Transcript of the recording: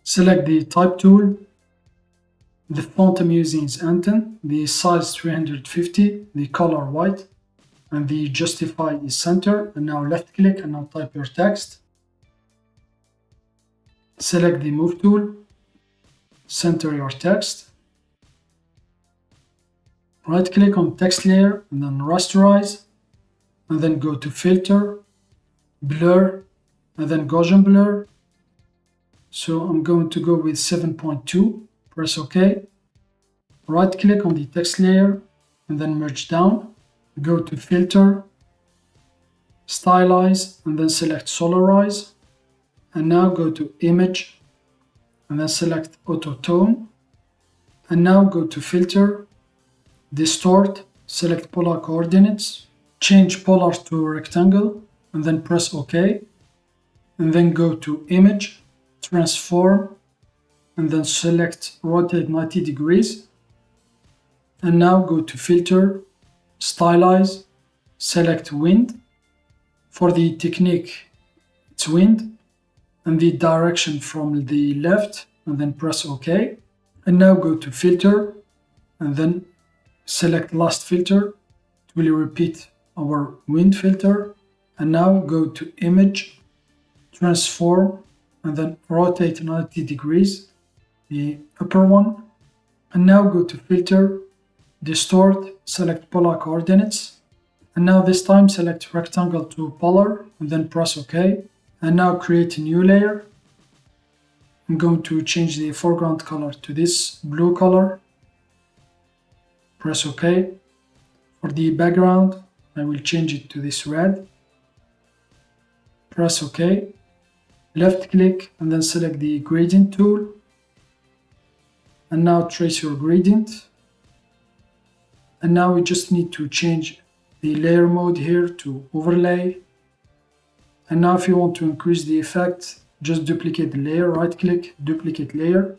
Select the type tool. The font I'm using is Anton, the size 350, the color white, and the justify is center. And now left click and now type your text. Select the move tool, center your text. Right click on text layer and then rasterize, and then go to filter, blur, and then Gaussian blur. So I'm going to go with 7.2, press OK. Right click on the text layer and then merge down. Go to filter, stylize, and then select solarize. And now go to image and then select auto tone. And now go to filter, distort, select polar coordinates, change polar to rectangle, and then press OK. And then go to image, transform, and then select rotate 90 degrees. And now go to filter, stylize, select wind. For the technique, it's wind, and the direction from the left, and then press OK. And now go to filter, and then select last filter. It will repeat our wind filter. And now go to image, transform, and then rotate 90 degrees, the upper one. And now go to filter, distort, select polar coordinates. And now this time select rectangle to polar and then press OK. And now create a new layer. I'm going to change the foreground color to this blue color. Press OK. For the background, I will change it to this red. Press OK. Left click and then select the gradient tool. And now trace your gradient. And now we just need to change the layer mode here to overlay. And now if you want to increase the effect, just duplicate the layer, right click, duplicate layer.